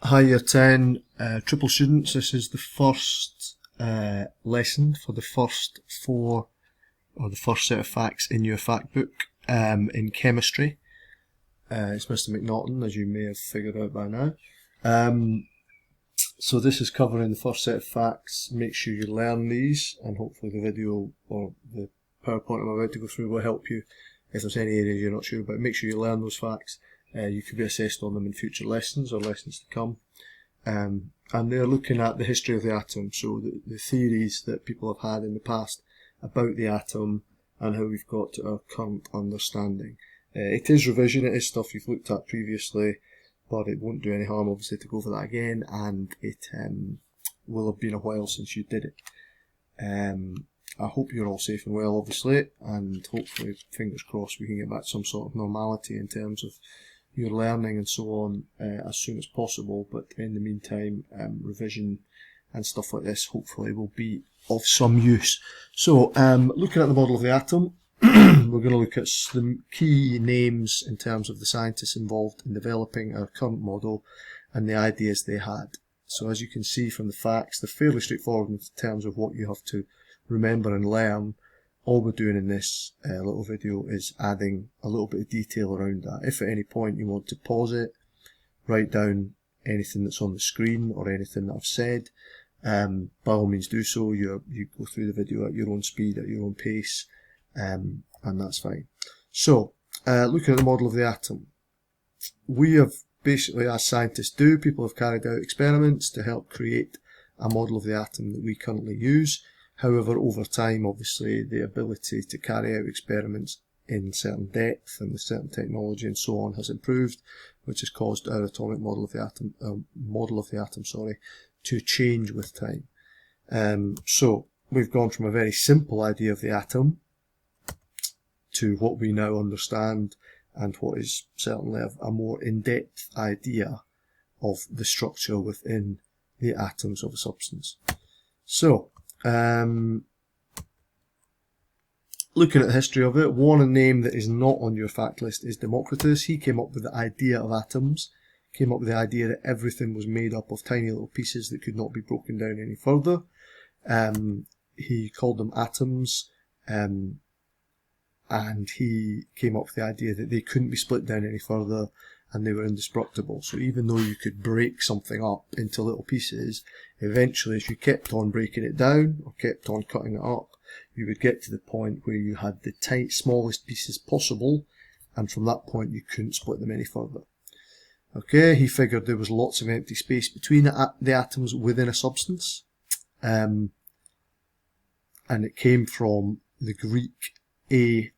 Hi Year 10 triple students, this is the first lesson for the first set of facts in your fact book in chemistry. It's Mr. McNaughton, as you may have figured out by now. So this is covering the first set of facts. Make sure you learn these, and hopefully the video or the PowerPoint I'm about to go through will help you if there's any areas you're not sure about. Make sure you learn those facts. You could be assessed on them in future lessons or lessons to come. And they're looking at the history of the atom, so the theories that people have had in the past about the atom and how we've got to our current understanding. It is revision, it is stuff you've looked at previously, but it won't do any harm obviously to go over that again, and it will have been a while since you did it. I hope you're all safe and well obviously, and hopefully, fingers crossed, we can get back to some sort of normality in terms of your learning and so on as soon as possible, but in the meantime revision and stuff like this hopefully will be of some use. So looking at the model of the atom, we're going to look at the key names in terms of the scientists involved in developing our current model and the ideas they had. So as you can see from the facts, they're fairly straightforward in terms of what you have to remember and learn. All we're doing in this little video is adding a little bit of detail around that. If at any point you want to pause it, write down anything that's on the screen or anything that I've said, by all means do so. You go through the video at your own speed, at your own pace, and that's fine. So, looking at the model of the atom, we have basically, as scientists do, people have carried out experiments to help create a model of the atom that we currently use. However, over time, obviously, the ability to carry out experiments in certain depth and with certain technology and so on has improved, which has caused our atomic model of the atom, to change with time. So we've gone from a very simple idea of the atom to what we now understand, and what is certainly a more in-depth idea of the structure within the atoms of a substance. So, looking at the history of it, one name that is not on your fact list is Democritus. He came up with the idea of atoms, came up with the idea that everything was made up of tiny little pieces that could not be broken down any further. He called them atoms, and he came up with the idea that they couldn't be split down any further and they were indestructible. So even though you could break something up into little pieces, eventually as you kept on breaking it down or kept on cutting it up, you would get to the point where you had the smallest pieces possible, and from that point you couldn't split them any further. Okay, he figured there was lots of empty space between the atoms within a substance, and it came from the Greek a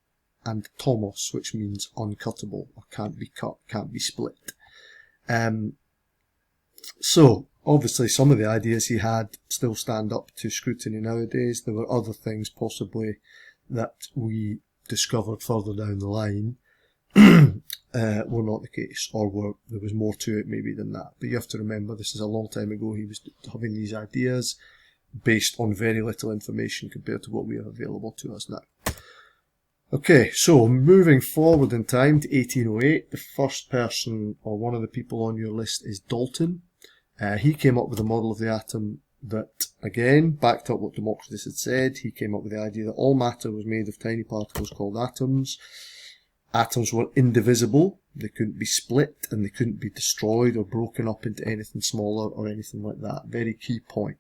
and ATOMOS, which means uncuttable, or can't be cut, can't be split. So, obviously some of the ideas he had still stand up to scrutiny nowadays. There were other things possibly that we discovered further down the line were not the case, or there was more to it maybe than that. But you have to remember, this is a long time ago. He was having these ideas based on very little information compared to what we have available to us now. Okay, so moving forward in time to 1808, the first person, or one of the people on your list, is Dalton. He came up with a model of the atom that, again, backed up what Democritus had said. He came up with the idea that all matter was made of tiny particles called atoms. Atoms were indivisible, they couldn't be split, and they couldn't be destroyed or broken up into anything smaller or anything like that. Very key point.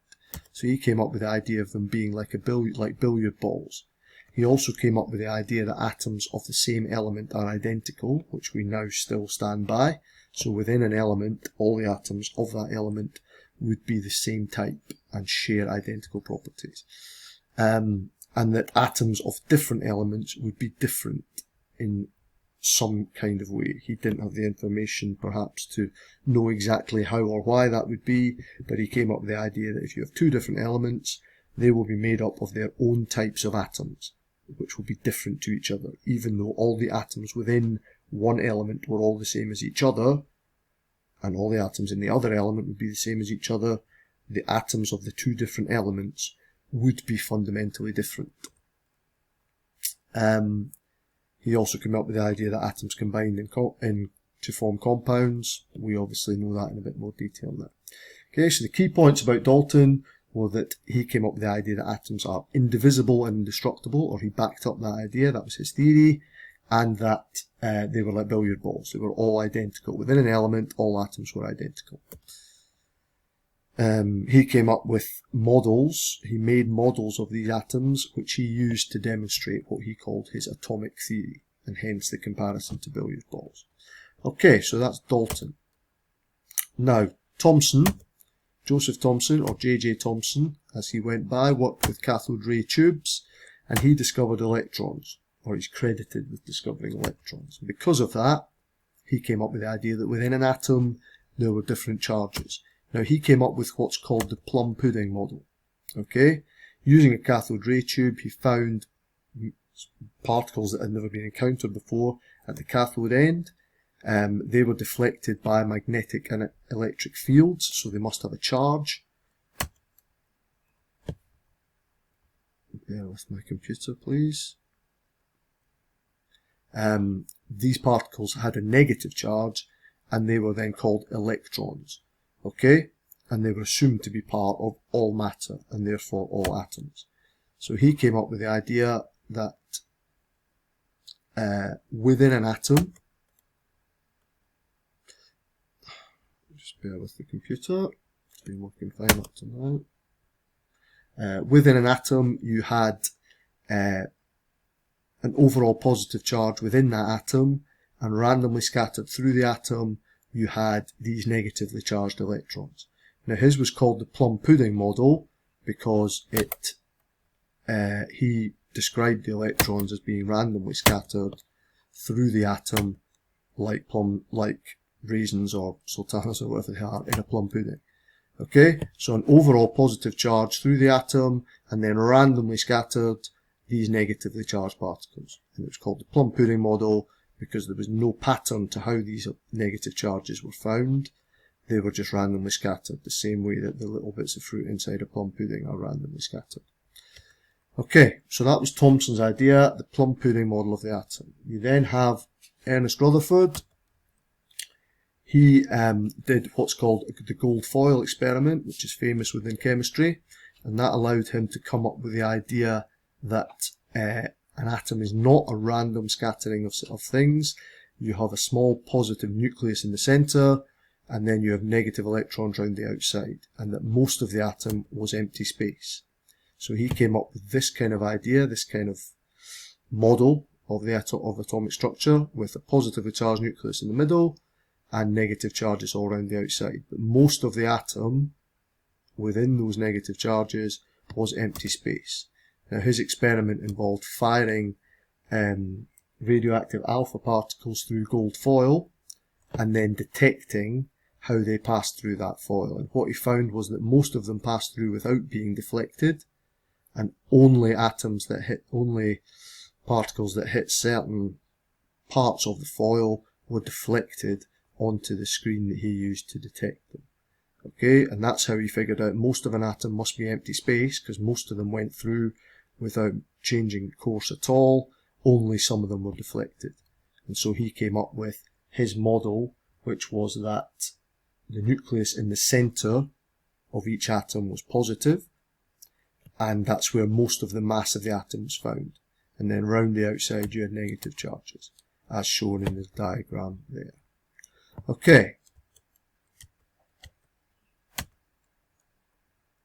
So he came up with the idea of them being like billiard balls. He also came up with the idea that atoms of the same element are identical, which we now still stand by. So within an element, all the atoms of that element would be the same type and share identical properties. And that atoms of different elements would be different in some kind of way. He didn't have the information perhaps to know exactly how or why that would be, but he came up with the idea that if you have two different elements, they will be made up of their own types of atoms, which will be different to each other. Even though all the atoms within one element were all the same as each other, and all the atoms in the other element would be the same as each other, the atoms of the two different elements would be fundamentally different. He also came up with the idea that atoms combined in to form compounds. We obviously know that in a bit more detail now. Okay, so the key points about Dalton were that he came up with the idea that atoms are indivisible and indestructible, or he backed up that idea, that was his theory, and that they were like billiard balls. They were all identical. Within an element, all atoms were identical. He came up with models. He made models of these atoms, which he used to demonstrate what he called his atomic theory, and hence the comparison to billiard balls. Okay, so that's Dalton. Now, Thomson, Joseph Thomson, or J.J. Thomson, as he went by, worked with cathode ray tubes, and he discovered electrons, or he's credited with discovering electrons. Because of that, he came up with the idea that within an atom, there were different charges. Now, he came up with what's called the plum pudding model. Okay? Using a cathode ray tube, he found particles that had never been encountered before at the cathode end. They were deflected by magnetic and electric fields, so they must have a charge. Bear with my computer, please. These particles had a negative charge, and they were then called electrons. Okay? And they were assumed to be part of all matter, and therefore all atoms. So he came up with the idea that within an atom, just bear with the computer, it's been working fine up to now. Within an atom, you had an overall positive charge within that atom, and randomly scattered through the atom, you had these negatively charged electrons. Now, his was called the plum pudding model because he described the electrons as being randomly scattered through the atom like raisins or sultanas or whatever they are in a plum pudding. Okay, so an overall positive charge through the atom and then randomly scattered these negatively charged particles. And it was called the plum pudding model because there was no pattern to how these negative charges were found. They were just randomly scattered, the same way that the little bits of fruit inside a plum pudding are randomly scattered. Okay, so that was Thomson's idea, the plum pudding model of the atom. You then have Earnest Rutherford. He did what's called the gold foil experiment, which is famous within chemistry, and that allowed him to come up with the idea that an atom is not a random scattering of things. You have a small positive nucleus in the centre, and then you have negative electrons around the outside, and that most of the atom was empty space. So he came up with this kind of idea, this kind of model of the atomic structure, with a positively charged nucleus in the middle, and negative charges all around the outside. But most of the atom, within those negative charges, was empty space. Now, his experiment involved firing radioactive alpha particles through gold foil and then detecting how they passed through that foil. And what he found was that most of them passed through without being deflected, and only particles that hit certain parts of the foil were deflected onto the screen that he used to detect them. Okay, and that's how he figured out most of an atom must be empty space, because most of them went through without changing course at all, only some of them were deflected. And so he came up with his model, which was that the nucleus in the centre of each atom was positive, and that's where most of the mass of the atom was found. And then round the outside you had negative charges, as shown in the diagram there. Okay.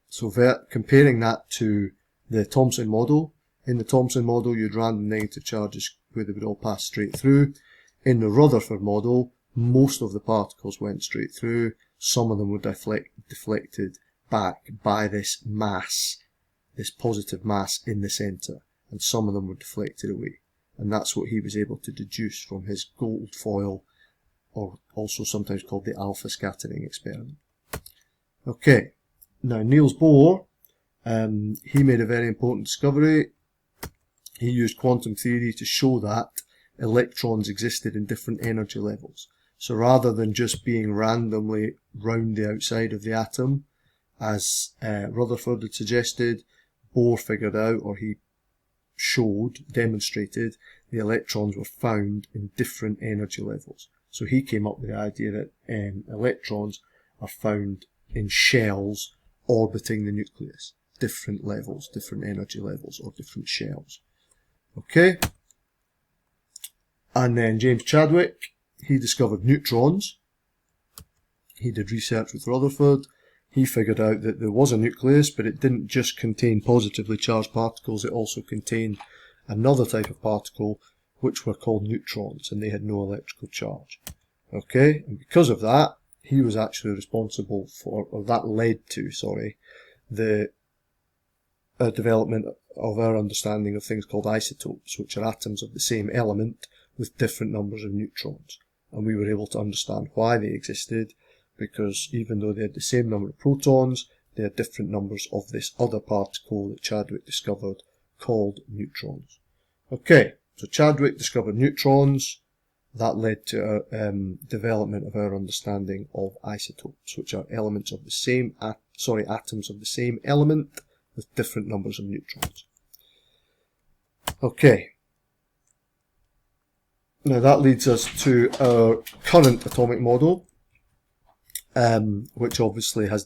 So comparing that to the Thomson model, in the Thomson model you'd random negative charges where they would all pass straight through. In the Rutherford model, most of the particles went straight through, some of them were deflected back by this mass, this positive mass in the centre, and some of them were deflected away. And that's what he was able to deduce from his gold foil, or also sometimes called the alpha scattering experiment. Okay, now Niels Bohr, he made a very important discovery. He used quantum theory to show that electrons existed in different energy levels. So rather than just being randomly round the outside of the atom, as Rutherford had suggested, Bohr figured out, or he demonstrated, the electrons were found in different energy levels. So he came up with the idea that electrons are found in shells orbiting the nucleus. Different levels, different energy levels, or different shells. Okay? And then James Chadwick, he discovered neutrons. He did research with Rutherford. He figured out that there was a nucleus, but it didn't just contain positively charged particles, it also contained another type of particle, which were called neutrons, and they had no electrical charge. Okay, and because of that, he was actually responsible for, or that led to, the development of our understanding of things called isotopes, which are atoms of the same element with different numbers of neutrons. And we were able to understand why they existed, because even though they had the same number of protons, they had different numbers of this other particle that Chadwick discovered called neutrons. Okay, so Chadwick discovered neutrons. That led to our development of our understanding of isotopes, which are elements of the same, atoms of the same element with different numbers of neutrons. Okay. Now that leads us to our current atomic model, which obviously has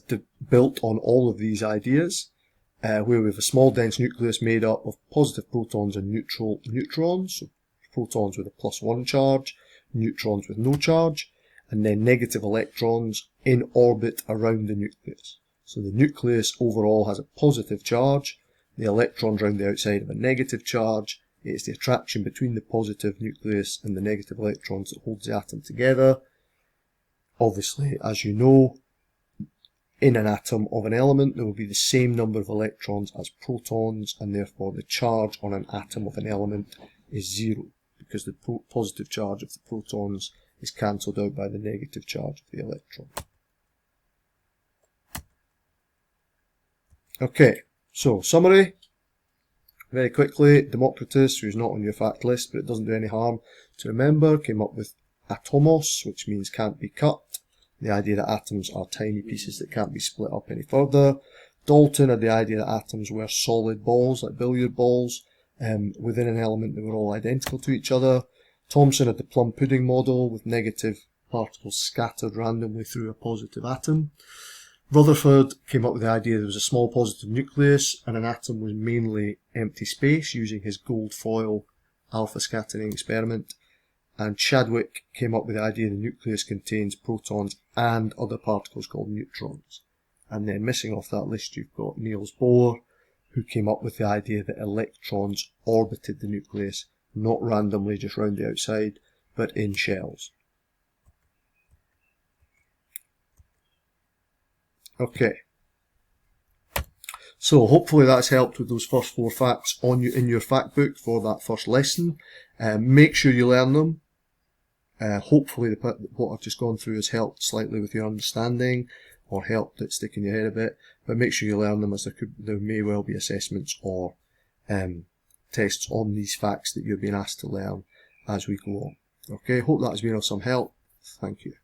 built on all of these ideas, where we have a small dense nucleus made up of positive protons and neutral neutrons, so protons with a +1 charge, neutrons with no charge, and then negative electrons in orbit around the nucleus. So the nucleus overall has a positive charge, the electrons around the outside have a negative charge. It's the attraction between the positive nucleus and the negative electrons that holds the atom together. Obviously, as you know, in an atom of an element there will be the same number of electrons as protons, and therefore the charge on an atom of an element is 0, because the positive charge of the protons is cancelled out by the negative charge of the electron. Okay, so summary. Very quickly, Democritus, who's not on your fact list, but it doesn't do any harm to remember, came up with ATOMOS, which means can't be cut. The idea that atoms are tiny pieces that can't be split up any further. Dalton had the idea that atoms were solid balls, like billiard balls, within an element that were all identical to each other. Thomson had the plum pudding model, with negative particles scattered randomly through a positive atom. Rutherford came up with the idea there was a small positive nucleus and an atom was mainly empty space, using his gold foil alpha scattering experiment. And Chadwick came up with the idea the nucleus contains protons and other particles called neutrons. And then missing off that list you've got Niels Bohr, who came up with the idea that electrons orbited the nucleus, not randomly just round the outside, but in shells. Okay, so hopefully that's helped with those first 4 facts in your fact book for that first lesson. Make sure you learn them. Hopefully what I've just gone through has helped slightly with your understanding, or helped it stick in your head a bit, but make sure you learn them, as there may well be assessments or tests on these facts that you're being asked to learn as we go on. Okay, hope that has been of some help. Thank you.